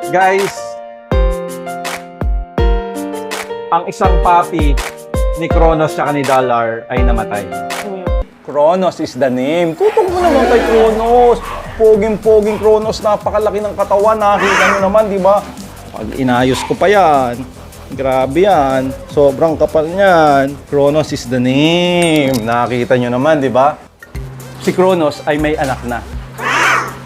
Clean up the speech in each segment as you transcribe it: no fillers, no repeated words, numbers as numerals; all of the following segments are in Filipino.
Guys, ang isang papi ni Kronos at ni Dollar ay namatay. Kronos is the name. Tutok mo naman kay Kronos. Poging-poging Kronos, napakalaki ng katawan. Nakita nyo naman, di ba? Pag inayos ko pa yan, grabe yan. Sobrang kapal niyan. Kronos is the name. Nakita nyo naman, di ba? Si Kronos ay may anak na.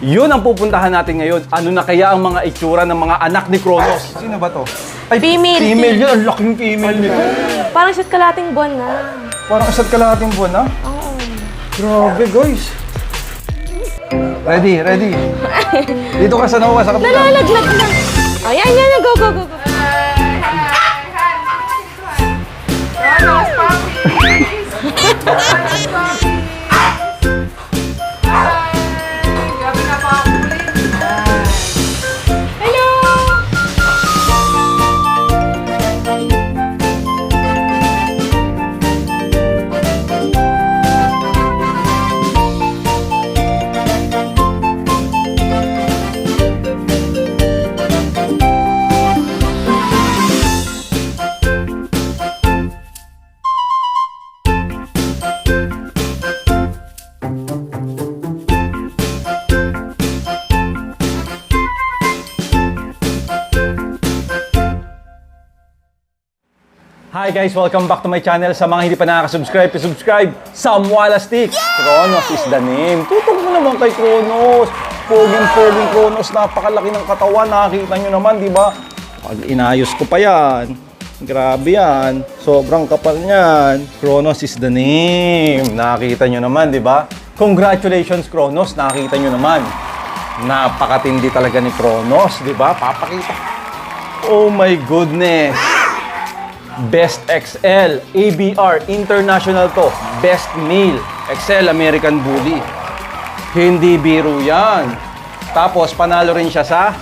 Yun ang pupuntahan natin ngayon. Ano na kaya ang mga itsura ng mga anak ni Kronos? Sino ba to? Ay, Female. Female yun. Ang laking female nito. Parang isa't kalating buwan na. Parang isa't kalahating buwan na? Oo. Grabe, guys. Ready, ready. Dito ka sa Noah, sa kapila. Nalalaglag na. Ayan, yan. Go, go, go, go. Kronos, puppies! Kronos, puppies! Ay, grabe na pa ako ulit. Hello! Hi guys, welcome back to my channel. Sa mga hindi pa nakaka-subscribe, subscribe. Samwalastik. Kronos is the name. Tutok mo naman kay Kronos. Poging-poging Kronos, napakalaki ng katawan. Nakita nyo naman, di ba? Pag inayos ko pa yan, grabe yan. Sobrang kapal niyan. Kronos is the name. Nakita nyo naman, di ba? Congratulations Kronos, nakita nyo naman. Napakatindi talaga ni Kronos, di ba? Papakita. Oh my goodness. Best XL, ABR, International to. Best Male, XL, American Bully. Hindi biro yan. Tapos, panalo rin siya sa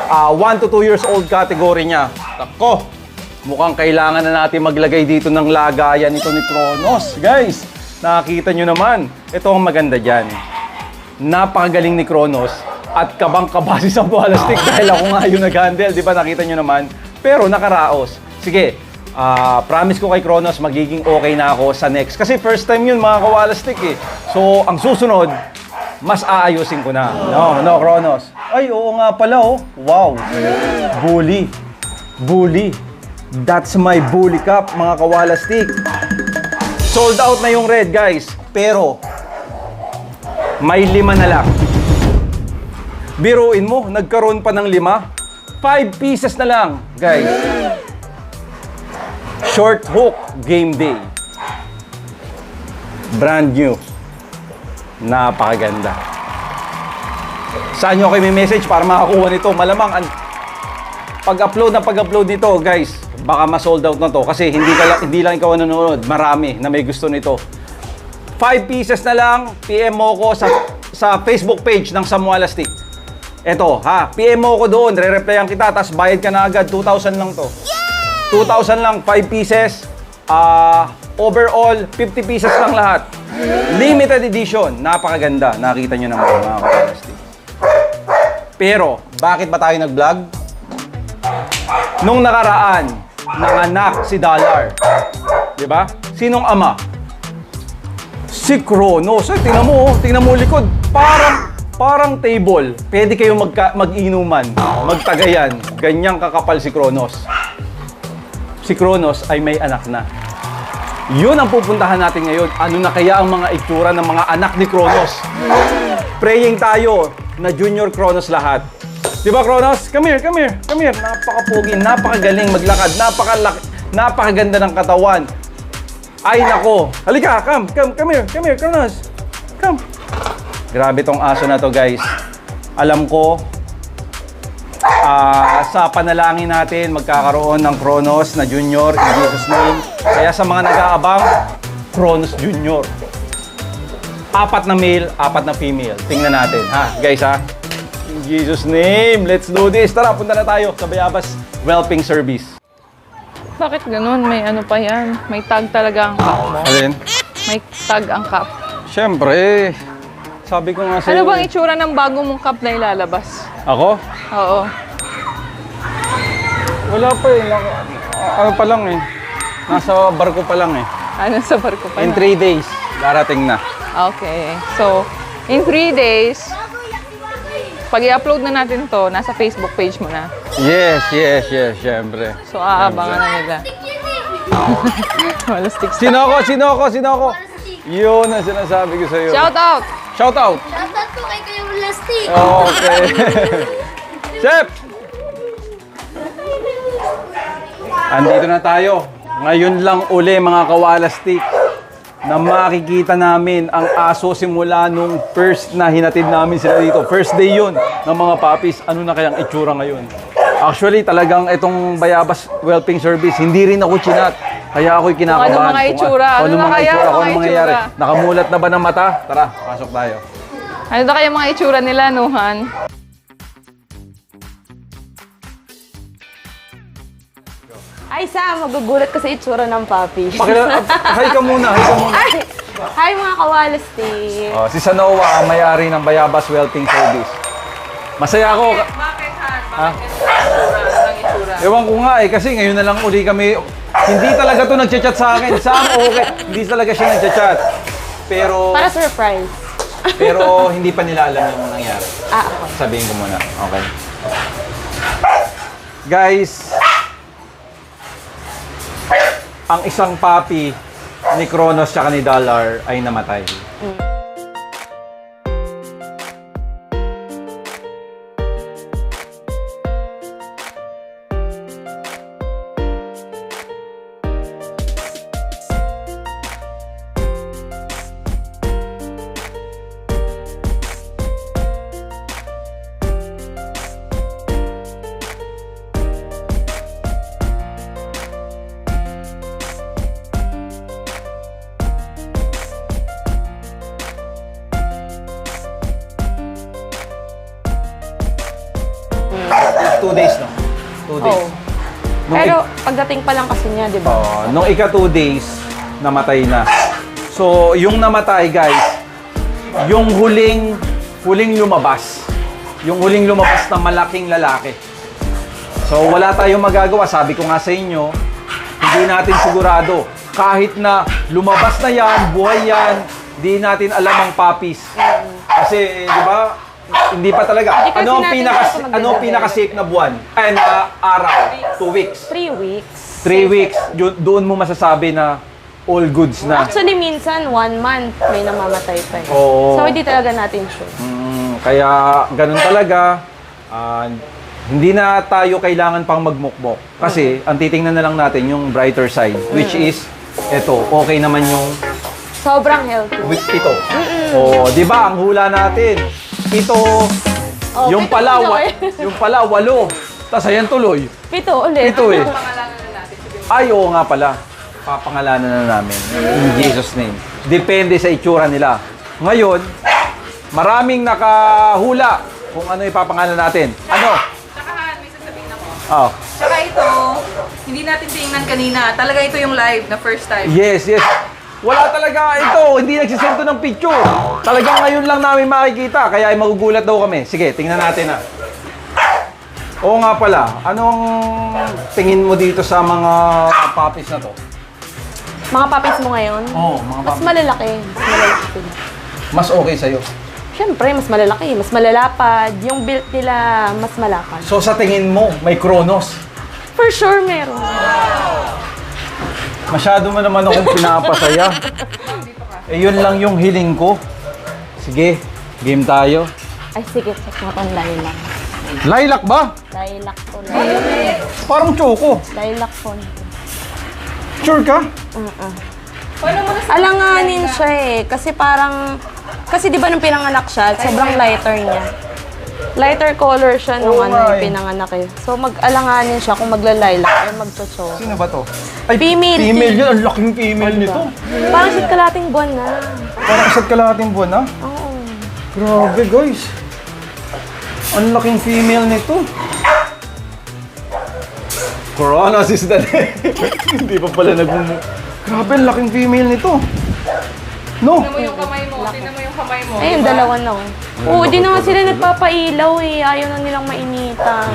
1 to 2 years old category niya. Tako, mukhang kailangan na natin maglagay dito ng lagayan ito ni Kronos. Guys, nakikita nyo naman. Ito ang maganda dyan. Napakagaling ni Kronos at kabang-kaba si Samwalastik dahil ako nga yung nag-handle. Di ba, nakita nyo naman? Pero nakaraos. Sige, promise ko kay Kronos, magiging okay na ako sa next. Kasi first time yun, mga kawalastik eh. So, ang susunod, mas aayusin ko na. No, Kronos. Ay, oo nga pala oh. Wow. Bully. Bully. That's my bully cup, mga kawalastik. Sold out na yung red, guys. Pero, may 5 na lang. Biruin mo, nagkaroon pa ng 5. 5 pieces na lang, guys. Short hook, game day. Brand new. Napakaganda. Saan nyo kayo may message para makakuha nito? Malamang, pag-upload nito, guys, baka ma-sold out na to. Kasi hindi lang ikaw nanonood. Marami na may gusto nito. 5 pieces na lang. PM mo ko sa Facebook page ng Samwalastik. Eto, ha, PM mo ko doon, re-replyan kita, tapos bayad ka na agad, 2,000 lang to. 2,000 lang, 5 pieces. Overall, 50 pieces lang lahat. Limited edition, napakaganda. Nakita nyo naman, mga kawalastik. Pero, bakit ba tayo nag-vlog? Nung nakaraan, nanganak si Dollar. Diba? Sinong ama? Si Kronos. Ay, tingnan mo likod. Parang table. Pwede kayong mag-inuman, magtagayan. Ganyang kakapal si Kronos. Si Kronos ay may anak na. Yun ang pupuntahan natin ngayon. Ano na kaya ang mga itsura ng mga anak ni Kronos? Praying tayo na junior Kronos lahat. Di ba, Kronos? Come here. Napakapogi, napakagaling maglakad, napakaganda ng katawan. Ay, nako. Halika, come here, Kronos. Come. Grabe tong aso na to, guys. Alam ko, sa panalangin natin, magkakaroon ng Kronos na Junior in Jesus' name. Kaya sa mga nag-aabang, Kronos Junior. 4 na male, 4 na female. Tingnan natin, ha? Guys, ha? In Jesus' name, let's do this. Tara, punta na tayo sa Bayabas Whelping Service. Bakit ganun? May ano pa yan? May tag talaga ang cup mo? Alin? May tag ang cup. Siyempre. Sabi ko nga sa'yo. Ano bang itsura ng bago mong cup na ilalabas? Ako? Oo. Wala pa eh. Ano pa lang eh. Nasa barko pa lang eh. Ano sa barko pa In na? 3 days, darating na. Okay. So, in 3 days, pag i-upload na natin to, nasa Facebook page mo na. Yes, syempre. So, aabangan na nila. Wala sticks. Sino ako? Yun ang sinasabi ko sa'yo. Shout out! Shout out! Shoutout po kay Kuya Plastic. Okay. Chef! Andito na tayo. Ngayon lang uli mga kawalastik na makikita namin ang aso simula nung first na hinatid namin sila dito. First day yun ng mga puppies. Ano na kayang itsura ngayon? Actually, talagang itong Bayabas Whelping Service, hindi rin ako chinat. Kaya ako'y kinakabahan. Ano mga itsura? Ano na kaya kung mga ano mangyayari. itsura? Nakamulat na ba ng mata? Tara, pasok tayo. Ano na kaya mga itsura nila, Nuhan? Ay, Sam, magugulat ka sa itsura ng puppy. Hi ka muna. Ay! Hi, mga kawalasti. Oh, si Sanoa ang may-ari ng Bayabas Whelping Service. Masaya ako. Bakit, Han? Ha? Ang itsura. Ewan ko nga eh, kasi ngayon na lang uli kami. Hindi talaga to nagchat-chat sa akin. Sam, okay. Hindi talaga siya nagchat-chat. Pero, Para surprise. pero hindi pa nila alam yung nangyari. Okay. Sabihin ko muna. Okay. Guys, ang isang puppy ni Kronos at ni Dollar ay namatay. Two days, no? 2 days. Oh. Nung Pero pagdating pa lang kasi niya, di ba? nung ika 2 days, namatay na. So, yung namatay, guys, yung huling lumabas. Yung huling lumabas na malaking lalaki. So, wala tayong magagawa. Sabi ko nga sa inyo, hindi natin sigurado. Kahit na lumabas na yan, buhay yan, di natin alam ang puppies. Kasi, di ba, hindi pa talaga. Hindi kasi Ano ang natin pinaka ito ano ang pinaka-safe na buwan? Ay, na araw. 2 weeks. 3 weeks. 3 weeks, doon mo masasabi na all goods na. Actually, minsan 1 month may namamatay pa eh. Oo. So, hindi talaga natin sure. Kaya ganun talaga. Hindi na tayo kailangan pang magmukmok. Kasi ang titingnan na lang natin yung brighter side, which is eto, okay naman yung Sobrang healthy. ito. Oh, 'di ba? Ang hula natin. Ito Oh, yung pito pala tuloy. yung pala 8. Tas ayan tuloy. Pito ulit. Ito eh. Ay, oo nga pala. Papangalanan na namin. In Jesus' name. Depende sa itsura nila. Ngayon, maraming nakahula kung ano ipapangalan natin. Ano? Tsaka, Han, may sasabihin ako. Oh. Tsaka ito, hindi natin tingnan kanina. Talaga ito yung live na first time. Yes. Wala talaga ito. Hindi nagsisento ng picture. Talagang ngayon lang namin makikita. Kaya ay magugulat daw kami. Sige, tingnan natin na. Oo nga pala. Anong tingin mo dito sa mga puppies na to? Mga puppies mo ngayon, Oo, mga mas puppies. malalaki. Mas malalaki sila. Mas okay sa'yo. Siyempre, mas malalaki. Mas malalapad. Yung build nila, mas malapad. So sa tingin mo, may Kronos. For sure, meron. Masyado mo naman akong pinapasaya. Eh, yun lang yung hiling ko. Sige, game tayo. Ay, sige, check mo tong lilac. Lilac ba? Lilac po. Lilac. Parang choco. Lilac po. Sure ka? Alanganin siya eh. Kasi parang, kasi di ba nung pinanganak siya, sobrang lighter niya. Lighter color siya nung Oo nga eh. pinanganak eh. So mag-alanganin siya kung magla-lilac or magchocho. Sino ba to? Ay, Female. Female yun. Ang laking female nito. Parang shit kalating buwan na. Parang isa't kalahating buwan, ha? Oo. Grabe, guys. Ang laking female nito. Corona sis dali. Hindi pa pala Grabe, ang laking female nito. No? Tingnan mo yung kamay mo. Tingnan mo yung kamay mo. Ayun, diba? dalawa na. Oo, di na nga sila nagpapailaw eh. Ayaw na nilang mainitan.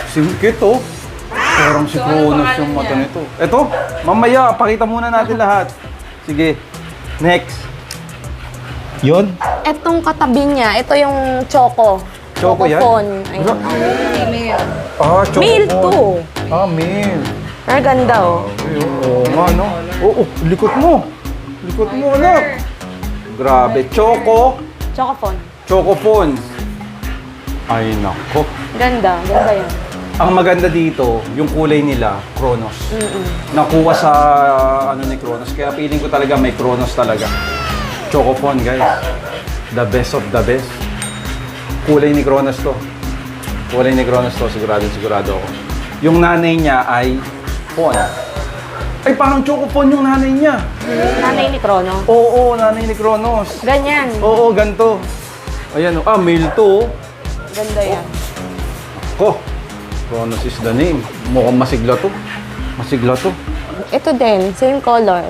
Singkit oh. Parang si So, ano Kronos pangalan yung mata niya? nito. Ito, mamaya, pakita muna natin lahat. Sige, next. Yun? Etong katabi niya, ito yung Choco. Choco yan? Phone. Ayun. Female. Ah, choco. Male to. Ah, male. Pero ganda oh. Ay, oo nga, no? Oo, likot mo. Likot mo, anak. Grabe. Choco phone. Choco phones. Ay, nako. Ganda yan. Ang maganda dito, yung kulay nila, Kronos. Nakuha sa ano ni Kronos. Kaya feeling ko talaga may Kronos talaga. Choco phone, guys. The best of the best. Kulay ni Kronos to. Kulay ni Kronos to, sigurado ako. Yung nanay niya ay phone. Ay, parang Choco phone yung nanay niya. Nanay ni Chrono. Oo, nanay ni Kronos. Ganyan. Oo, ganito. Ayan, oh. Ah, male to. Oh. Ganda yan. Ko, Kronos is the name. Mukhang masigla to. Masigla to. Ito din, same color.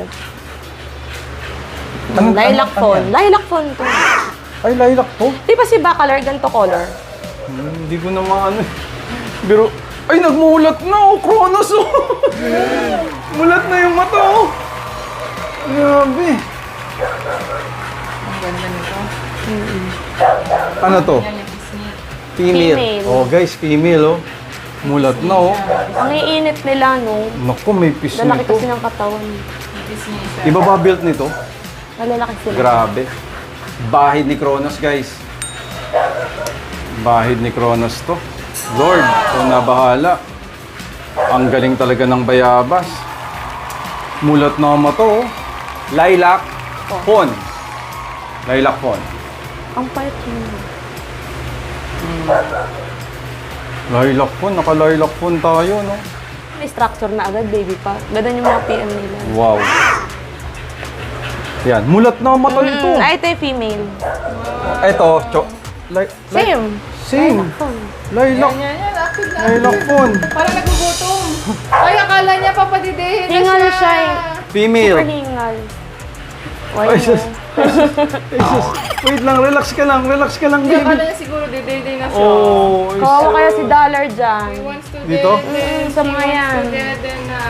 Lilac phone. Lilac phone to. Ay, lilac to. Di ba si Bacolor ganito color? Hindi ko na maano eh. Pero, ay, nagmulat na oh, Kronos oh. Mulat na yung mata oh. Grabe. Ang ganda nito. Ano to? Female. Female. Oh, guys, female oh. Mulat na oh. Ang iinit nila, no? Naku, may piece Lalaki nito. kasi ng katawan. Iba ba built nito? Malalaki sila. Grabe. Bahid ni Kronos, guys. Bahid ni Kronos to. Lord, kung nabahala. Ang galing talaga ng bayabas. Mulat na mo to. Oh. Lilac phone. Lilac phone. Ang pait yun. Lilac phone. Naka-lilac phone tayo, no? May structure na agad, baby pa. Ganda yung mga PM nila. Wow. Yan. Mulat na ang mata nito. Ay, ito yung female. Ito. Same. Same. Phone. Lilac. Yan, active na. Lilac phone. Parang nagugutom. Ay, akala niya papadidehin na Hingal siya. siya eh. Female. Super hingal. Why Ay, mo? sus. Ay, sus. Wait lang. Relax ka lang. Relax ka lang, Hindi, akala baby. niya siguro didehin na siya. Oh. ay, Kawawa sus. kaya si Dollar dyan. She wants to Dito? dede. Sa mga yan. She wants to dede na.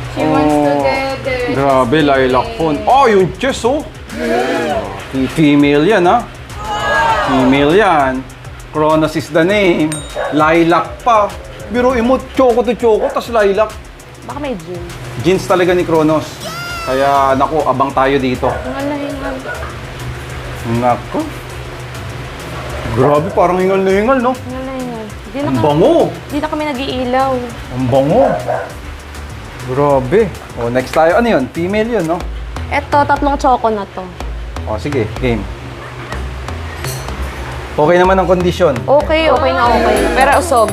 She wants to dede. Grabe, lilac phone. Oh, yung chest, oh. Female yan, ha? Female yan. Kronos is the name. Lilac pa. Biro imot, choco to choco, tas lilac. Baka may gym. Jeans talaga ni Kronos. Kaya, naku, abang tayo dito. Hingal na hingal. Naku. Grabe, parang hingal na hingal, no? Hingal na hingal. Di na, Ang bango. di na kami nag-iilaw. Ang bango. Grabe. O, next tayo. Ano yun? Female yun, no? Eto, tatlong choco na to. O, sige, game. Okay naman ang kondisyon. Okay, okay na okay. Pero usog.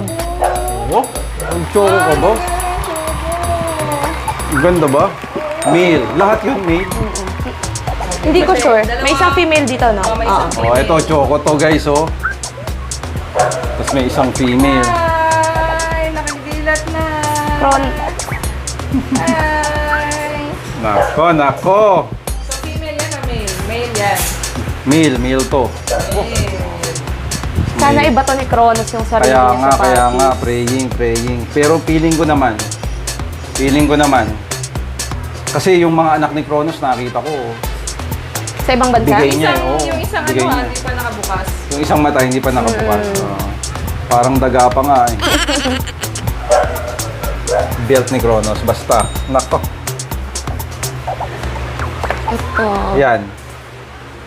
Oh, ang choco ka ba? Ang ganda ba? Male. Lahat yun, male. Hindi ko sure. May isang female dito, no? Oo. Oh, ito, choco to, guys, oh. Tapos may isang female. Ay, nakagilat na. Kron. Ay. Nako, nako. So, female yan o male? Male yan. Male to. Sana iba to ni Kronos yung sarili Kaya niya sa nga, party. praying. Pero feeling ko naman, kasi yung mga anak ni Kronos, nakita ko, Sa ibang bansa? Bigay niya. oo. Yung isang Bigay ano, niya. hindi pa nakabukas. yung isang mata hindi pa nakabukas. Parang daga pa nga eh. Belt ni Kronos, basta. Nako. Ito. Yan.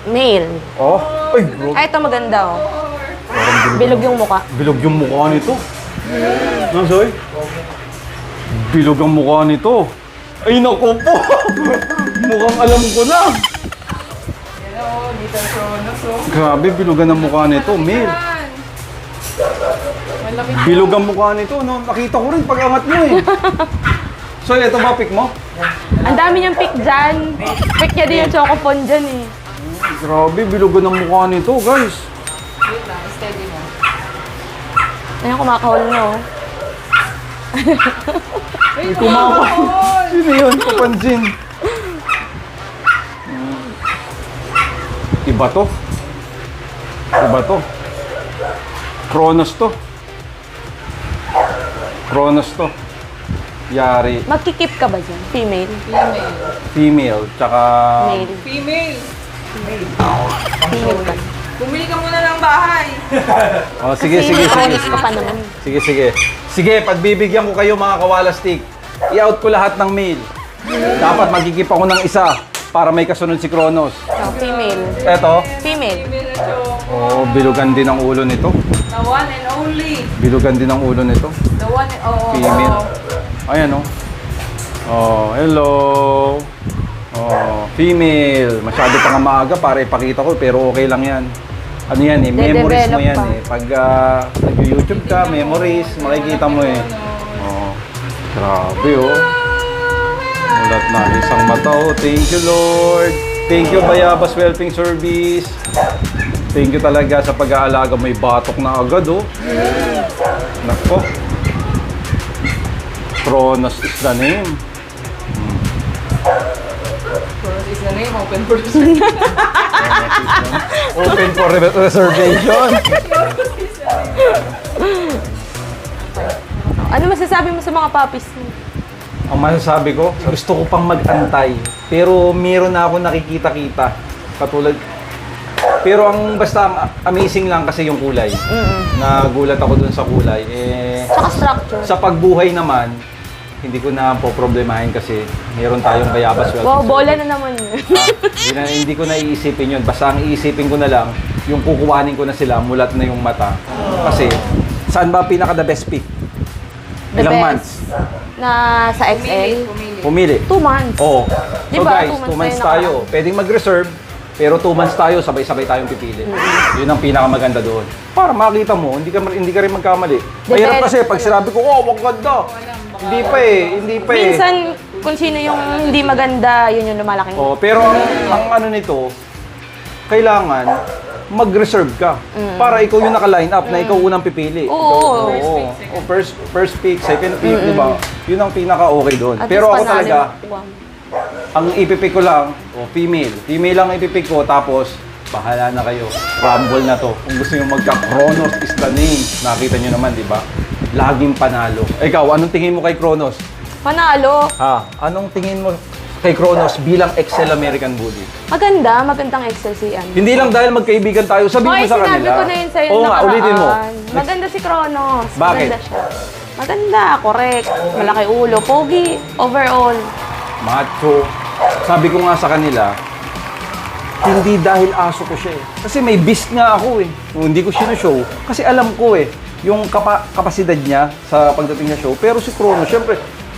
Male. Oh, ay, bro. Ay, ito maganda, oh. Parang Bilog yung muka. bilog yung mukha nito. Nasoy? Bilog ang mukha nito. Ay, naku po. Mukhang alam ko na. Yan o, dito ang Kronos o. Grabe, bilugan ang mukha nito. Male. Yan. Malaki. Bilog ang mukha nito, no? Nakita ko rin pag angat mo eh. So, ito ba pick mo? Ang dami niyang pick dyan. Pick niya din yung chocophone dyan, eh. Grabe, bilugan ang mukha nito, guys. Wait lang, steady mo. Ayun, kumakahol na, oh. Wait, Sino yun? Kapansin. Iba to. Iba to. Kronos to. Kronos to. Yari. Magkikip ka ba dyan? Female? Female. Tsaka... Male? Female. Female ka. Bumili ka muna ng bahay. Oh, sige, Kasi sige, sige. Kronos ka pa naman. Sige, sige. Sige, pagbibigyan ko kayo mga kawalastik. I-out ko lahat ng male. Dapat magkikip ako ng isa para may kasunod si Kronos. Oh, female. Eto. Female. Female na chok. Oh, bilugan din ang ulo nito. The one and only. Bilugan din ang ulo nito. The one and Female. Ayan, oh. Oh, hello. Oh, female. Masyado pa nga maaga para ipakita ko, pero okay lang yan. Ano yan eh, memories mo De-develop yan pa. eh. Pag nag-YouTube ka, memories, makikita mo eh. Oh, grabe oh. Mulat na isang mata oh. Thank you Lord. Thank you Bayabas Welfing Service. Thank you talaga sa pag-aalaga. May batok na agad oh. Nako. Kronos is the name. Kronos is the name. Open for Open for reservation. Ano masasabi mo sa mga puppies mo? Ang masasabi ko, gusto ko pang mag-antay. Pero meron na ako nakikita-kita. Katulad. Pero ang basta ang amazing lang kasi yung kulay. Nagulat ako dun sa kulay. Saka structure. Sa pagbuhay naman, hindi ko na po problemahin kasi meron tayong Bayabas Welfare Wow, Service. bola na naman yun. Hindi ko na iisipin yun. Basta ang iisipin ko na lang, yung kukuhanin ko na sila, mulat na yung mata. Kasi, saan ba pinaka the best pick? The Ilang best. months? Na sa XL? Pumili. 2 months. Oo. So Diba, guys, 2 2 months tayo tayo. Pwedeng mag-reserve, pero 2 months tayo, sabay-sabay tayong pipili. Yun ang pinakamaganda doon. Para makita mo, hindi ka rin magkamali. Mahirap kasi, pag sinabi ko, oh, wag ganda. Hindi pa eh. Minsan, kung sino yung hindi maganda, yun yung lumalaking. Oh, pero ang ano nito, kailangan mag-reserve ka. Para ikaw yung naka-line up na ikaw unang pipili. Oo. First pick, second pick, di ba? Yun ang pinaka-okay doon. At Pero least ako panalo talaga, yung ang ipipick ko lang, female. Female lang ipipick ko, tapos bahala na kayo. Rumble na to. Kung gusto nyo magka-Kronos is the name. Nakita nyo naman, di ba? Laging panalo. Ikaw, anong tingin mo kay Kronos? Panalo. Ha? Anong tingin mo kay Kronos bilang Excel American Bully? Magandang Excel si Ann. Hindi lang dahil magkaibigan tayo, sabihin mo sa kanila. sinabi ko na yun sa'yo Oo nga, nakaraan. ulitin mo. Maganda si Kronos. Bakit? Maganda siya. Maganda, correct. Malaki ulo. Pogi, overall. Macho. Sabi ko nga sa kanila, hindi dahil aso ko siya eh. Kasi may beast nga ako eh. Kung hindi ko sinushow, kasi alam ko eh, yung kapasidad niya sa pagdating sa show. Pero si Kronos, syempre,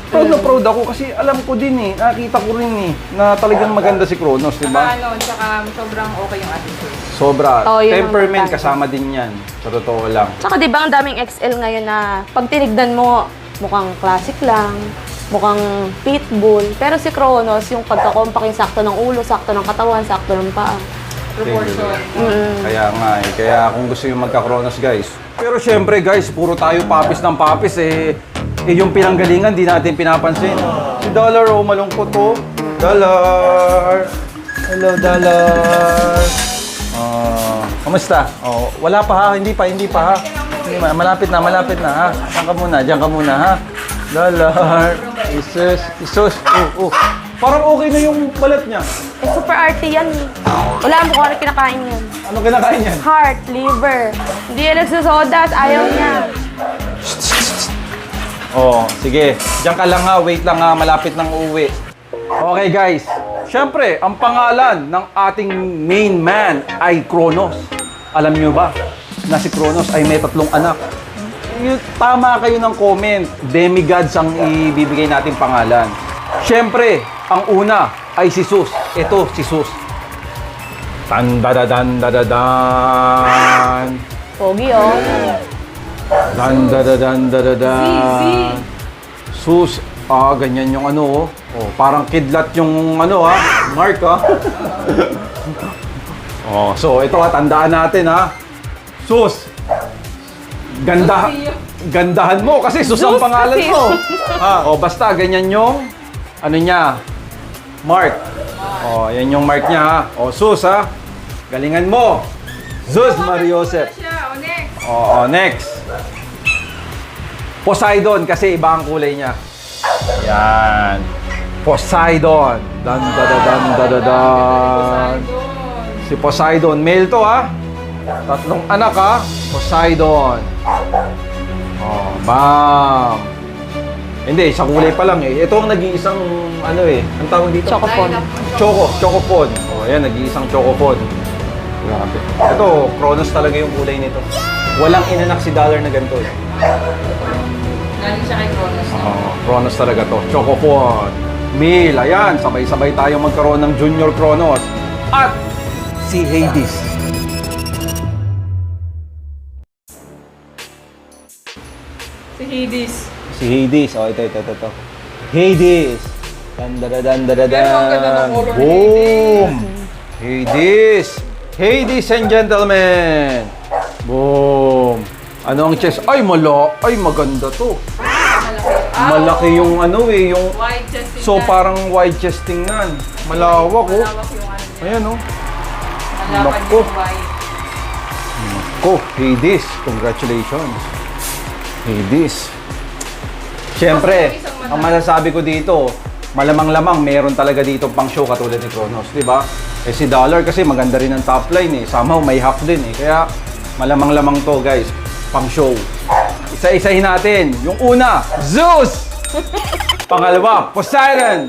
proud na proud ako kasi alam ko din eh, nakita ko rin eh, na talagang maganda si Kronos, di ba? Tsaka sobrang okay yung attitude. Sobra. Oh, yun ang Temperament importante. kasama din yan. Sa totoo lang. Tsaka di ba ang daming XL ngayon na pag tinignan mo, mukhang classic lang, mukhang pitbull. Pero si Kronos, yung pagka-compact, yung sakto ng ulo, sakto ng katawan, sakto ng paa. Proportion. Kaya nga eh. Kaya kung gusto yung magka-Kronos guys. Pero syempre guys, puro tayo papis ng papis eh. Yung pinanggalingan, di natin pinapansin. Si Dollar, oh, malungkot to. Dollar! Hello, Dollar! Kamusta? Oh, wala pa ha? Hindi pa ha? Hindi, malapit na ha? Diyan ka muna ha? Dollar! Isus! Oh. Parang okay na yung balat niya. Eh, super arty yan. Wala mo kung ano kinakain yan. Ano kinakain yan? Heart, liver. Hindi yan nagsasoda at ayaw niya. Oh, sige. Diyan ka lang ha. Wait lang ha. Malapit nang uuwi. Okay guys. Siyempre, ang pangalan ng ating main man ay Kronos. Alam niyo ba na si Kronos ay may 3 anak? Tama kayo ng comment. Demigods ang ibibigay nating pangalan. Siyempre, ang una ay si Sus. Ito, si Sus. Tan-da-da-dan-da-da-dan. Pogi, oh. Dan-da-da-dan-da-da-dan. Sus, ganyan yung ano, oh. Parang kidlat yung ano, ha? Mark, ha? Oh, so ito, tandaan natin, ha? Sus, gandahan mo kasi Sus ang Sus pangalan kasi. mo. Oh, basta ganyan yung ano niya, Mark. Oh, yan yung mark niya, ha? Oh, Sus, ha? Galingan mo. Zeus Mariosep. Siya, o next. Oo, next. Poseidon kasi iba ang kulay niya. Yan. Poseidon. Dan da da dan da da dan. Si Poseidon, male to ha. Tatlong anak ha. Poseidon. Oh, bam. Hindi, sa kulay pa lang eh. Ito ang nag-iisang ano eh. Ang tawag dito? Chocopon. Chocopon. Oh, yan, nag-iisang Chocopon. Grabe. Ito, Kronos talaga yung kulay nito. Walang inanak si Dollar na ganito eh. Galing siya kay Kronos. Oh, Kronos talaga to. Chocopon. Male, ayan. Sabay-sabay tayo magkaroon ng Junior Kronos. At si Hades. Si Hades. Si Hades. Oh, ito. Hades. Dan. Pero ang ganda ng color ni Boom! Hades. Hades and gentlemen. Boom. Ano ang chest? Ay, Ay, maganda to. Malaki yung ano eh, yung... White chest. So, parang wide chest tingnan. Malawak oh. Malawak yung ano niya. Ayan oh. Malawak Nako. yung white. Hades. Congratulations. Hades. Siyempre, ang masasabi ko dito, malamang-lamang meron talaga dito pang show katulad ni Kronos, di ba? Eh si Dollar kasi maganda rin ang top line eh. Somehow may hack din eh. Kaya malamang-lamang to guys, pang show. Isa-isahin natin. Yung una, Zeus! Pangalawa, Poseidon!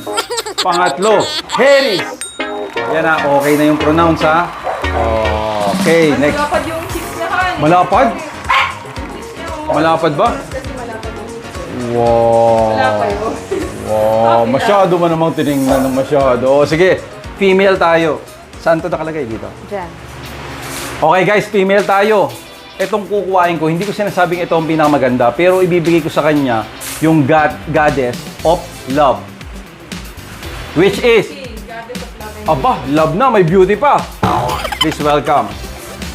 Pangatlo, Hades! Yan na, okay na yung pronounce ha. Okay, next. Malapad yung cheeks niya, Han. Malapad? Malapad ba? Kasi malapad yung cheeks. Wow. Malapad yun. Wow, masyado ba namang tinignan ng masyado? O, sige, female tayo. Saan to nakalagay dito? Diyan. Okay guys, female tayo. Itong kukuhain ko, hindi ko sinasabing ito ang pinakamaganda, pero ibibigay ko sa kanya yung goddess of love. Which is, Goddess of love and aba, love na, may beauty pa. Please welcome,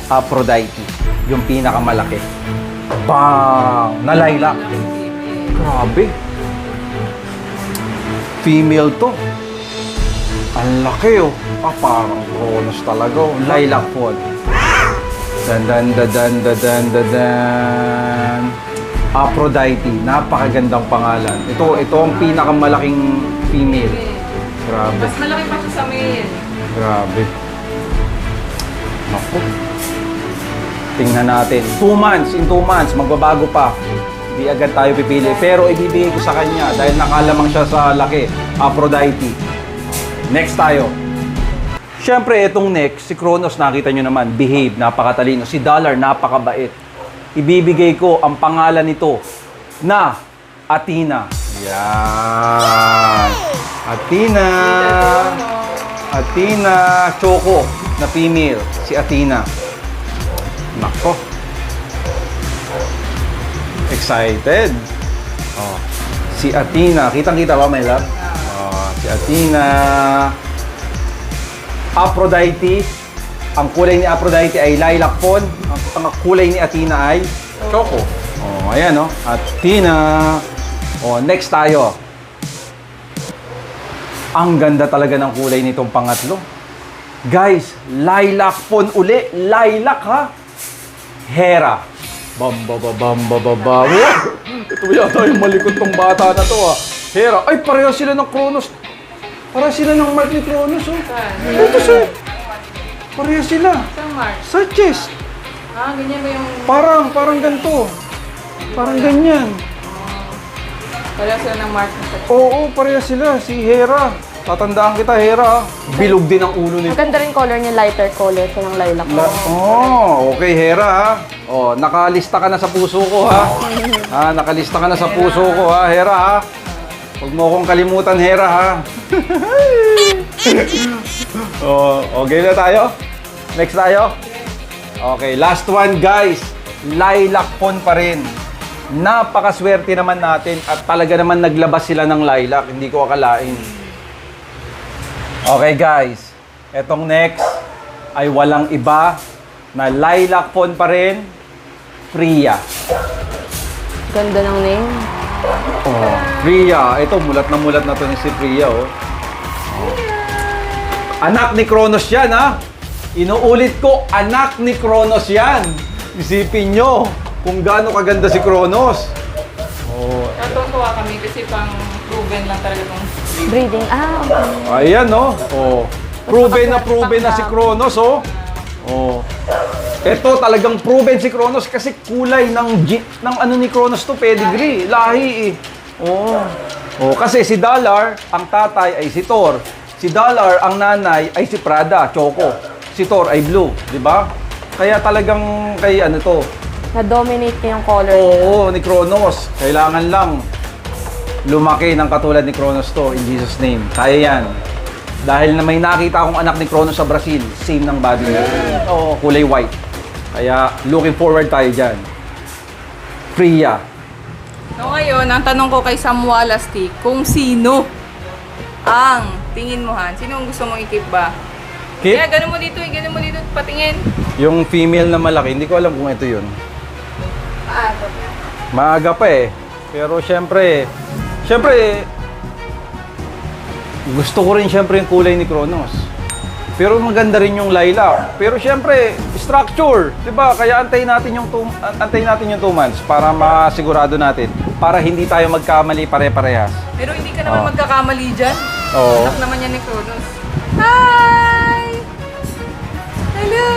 Aphrodite, yung pinakamalaki. Bang! Na lilac. Grabe. Female to. Ang laki oh. Parang Kronos talaga oh. Lilac po. Dan. Aphrodite. Napakagandang pangalan. Ito ang pinakamalaking female. Grabe. mas malaki pa siya sa male. Grabe. Naku. Tingnan natin. 2 months. In 2 months, magbabago pa. Hindi agad tayo pipili. Pero ibibigay ko sa kanya dahil nakalamang siya sa laki. Aphrodite. Next tayo. Siyempre, itong next, si Kronos, nakita nyo naman, behave, napakatalino. Si Dollar, napakabait. Ibibigay ko ang pangalan nito na Athena. Yan. Athena Choco na female. Si Athena. Nako. Excited. Oh. Si Athena. Kitang-kita ba, my love? Oh, si Athena. Aphrodite. Ang kulay ni Aphrodite ay lilac fawn. Ang kulay ni Athena ay choco. Oh, ayan oh. Athena. Oh, next tayo. Ang ganda talaga ng kulay nitong pangatlo. Guys, lilac fawn uli. Lilac ha. Hera. Bamba. Ito yata yung malikot tong bata na to ha. Hera. Ay, pareho sila ng Kronos. Pareho sila ng mark ni Kronos oh. Ito siya. Pareho sila. Sa March. Sa chest. Ganyan ba yung... Parang ganito. Parang ganyan. Pareho sila ng March na sa Oo, pareho sila. Si Hera. Tatandaan kita, Hera. Bilog din ang ulo nito. Maganda rin color niya, lighter color siya ng lilac. Okay, Hera ha. Oh, nakalista ka na sa puso ko ha. Nakalista ka na sa puso ko ha, Hera ha. Huwag mo akong kalimutan, Hera ha. Okay na tayo? Next tayo? Okay, last one guys. Lilac fawn pa rin. Napakaswerte naman natin at talaga naman naglabas sila ng lilac. Hindi ko akalain. Okay guys, etong next ay walang iba na lilac fawn pa rin, Freya. Ganda ng name. Oh, Freya. Ito, mulat na to ni si Freya oh. Anak ni Kronos yan ha. Inuulit ko, anak ni Kronos yan. Isipin nyo kung gaano kaganda si Kronos. Oh, Natutuwa kami kasi pang proven lang talaga itong Breeding. Okay. ayan, no? Oh. Proven na si Kronos, oh. Oh. Ito talagang proven si Kronos kasi kulay ng ano ni Kronos to, pedigree, lahi eh. Oh. Oh, kasi si Dollar, ang tatay ay si Thor. Si Dollar, ang nanay ay si Prada, Choco. Si Thor ay blue, di ba? Kaya talagang kay ano to. Na-dominate niya yung color. Oo, ni Kronos. Kailangan lang lumaki ng katulad ni Kronos to, in Jesus name. Kaya yan. Dahil na may nakita akong anak ni Kronos sa Brazil, same ng body niya. Oo, kulay white. Kaya looking forward tayo dyan. Priya. So ngayon, ang tanong ko kay Sam Walastik, kung sino ang tingin mo, Han? Sino ang gusto mong i-keep ba? Keep? Kaya ganun mo dito, patingin. Yung female na malaki, hindi ko alam kung ito yun. Maaga pa eh. Pero syempre, gusto ko rin syempre yung kulay ni Kronos. Pero maganda rin yung lilac. Pero syempre, structure, 'di ba? Kaya antayin natin yung 2 months para masigurado natin para hindi tayo magkamali pare-parehas. Pero hindi ka naman magkakamali dyan. Oo. Anak naman yan ni Kronos. Hi! Hello!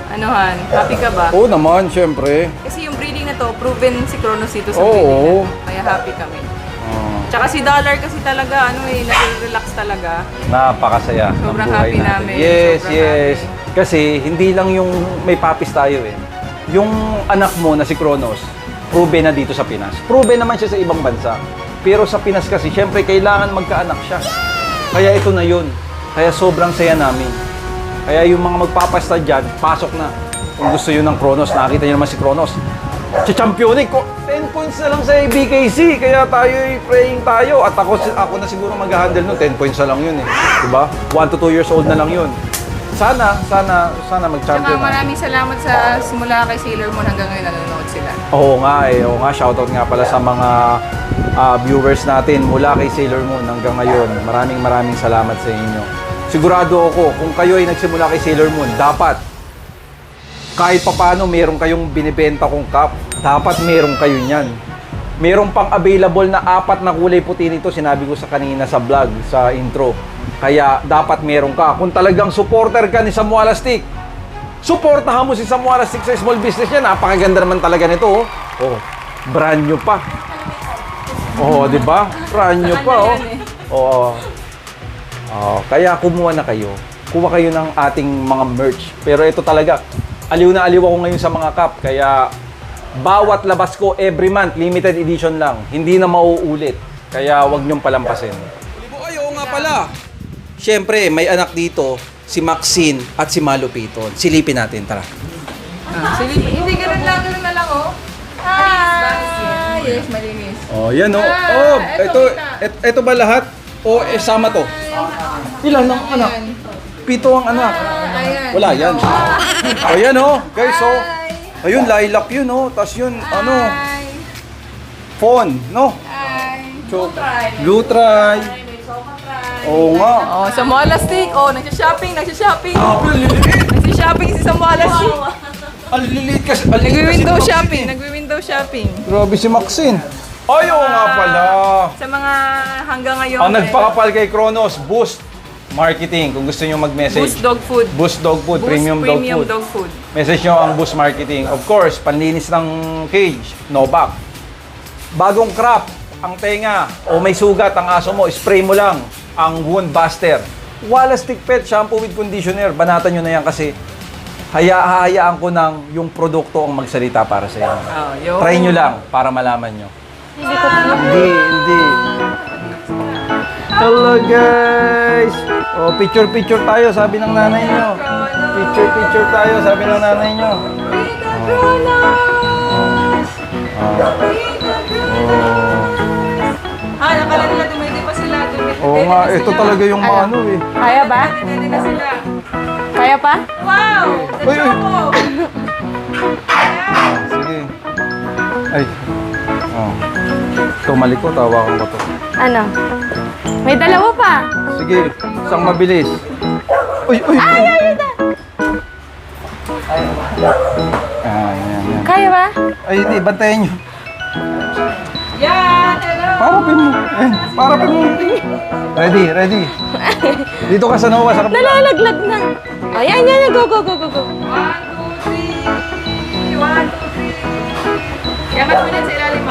Ano, Han? Happy ka ba? Oo naman, syempre. Kasi yung breeding na to, proven si Kronos dito sa Oo. breeding na to. Kaya happy kami. Oh, Tsaka si Dollar kasi talaga, nag-relax talaga. napakasaya ng Sobrang buhay happy natin. namin. Yes, Sobrang yes. Kasi hindi lang yung may papis tayo eh. Yung anak mo na si Kronos, proven na dito sa Pinas. Proven naman siya sa ibang bansa. Pero sa Pinas kasi, syempre, kailangan magkaanak siya. Kaya ito na yun. Kaya sobrang saya namin. Kaya yung mga magpapasta dyan, pasok na. Kung gusto yun ng Kronos, nakita nyo naman si Kronos. Championik ko, 10 points na lang sa BKC. Kaya tayo praying tayo. At ako na siguro mag-handle nun. 10 points na lang yun eh. Diba? 1 to 2 years old na lang yun. Sana Tsaka mag-champion na. maraming salamat sa simula kay Sailor Moon hanggang ngayon nanonood sila. Oo nga eh. Oo nga. Shoutout nga pala sa mga viewers natin mula kay Sailor Moon hanggang ngayon. Maraming salamat sa inyo. Sigurado ako, kung kayo ay nagsimula kay Sailor Moon, dapat kahit papano meron kayong binibenta kong cup, dapat meron kayo niyan. Meron pang available na 4 na kulay puti nito, sinabi ko sa kanina sa vlog, sa intro. Kaya dapat meron ka. Kung talagang supporter ka ni Sam Walastik, suportahan mo si Sam Walastik sa small business niya. Napakaganda naman talaga nito. Oh, brand new pa. Oh, di ba? Brand new pa, oh. Oo. Oh, kaya kumuha na kayo. Kuha kayo ng ating mga merch. Pero ito talaga, aliw na aliw ako ngayon sa mga cup. Kaya bawat labas ko every month, limited edition lang. Hindi na mauulit. Kaya wag niyong palampasin. Ay, oo nga pala. Siyempre, may anak dito, si Maxine at si Malupiton. Silipin natin, tara. Hindi ganun na lang, oh. Hi! Yes, malinis. Oh, yan oh. Ah, Oh, eto, ito ba lahat? O sama to? Ilan ang anak? 7 ang anak. Ayan. Wala yan. O yan oh, guys oh. Ayun, lilac yun oh. Tapos yun, ano, fawn, no? Blue try. Oo nga. Oh, sa Walastik. Oh, nagsha-shopping. Nagsha-shopping si Sam Walastik. Ang liliit kasi. Nagwi-window shopping. Nagwi-window shopping. Grabe si Maxine. Ay, oo nga pala. Sa mga hanggang ngayon. Ang nagpakapal kay Kronos, Boost Marketing. Kung gusto nyo mag-message. Boost Dog Food. Boost Dog Food, Boost Premium Dog Food. Message nyo ang Boost Marketing. Of course, panlinis ng cage, no back. Bagong crop, ang tenga, o may sugat ang aso mo, spray mo lang ang Wound Buster. Walastik Pet Shampoo with Conditioner. Banatan nyo na yan kasi hayaan ko ng yung produkto ang magsalita para sa inyo. Oh, yun. Try nyo lang para malaman nyo. Hindi. Hello guys! Oh, picture tayo, sabi ng nanay nyo. Picture tayo, sabi ng nanay nyo. Nakala nila dumede pa sila. Oo nga, ito talaga yung ano eh. Kaya ba? Dumede na sila. Kaya pa? Wow! The Uy, uy. Choco! Sige. Ay. Oh. Tumalikot, tawakan ko to. Ano? May dalawa pa. Sige, isang mabilis. Uy, uy! Ay, ayun na! Yan. Kaya ba? Ay, hindi, bantayan nyo. Yan! Hello! Parapin mo. Ayan, parapin mo. Ready, ready. Dito ka sa Noah, sa kapila. Nalalaglag na. Ayan, yan. Go, go, go, go, go. 1, 2, 3. 1, 2, 3. Iangat mo dyan sa ilalim,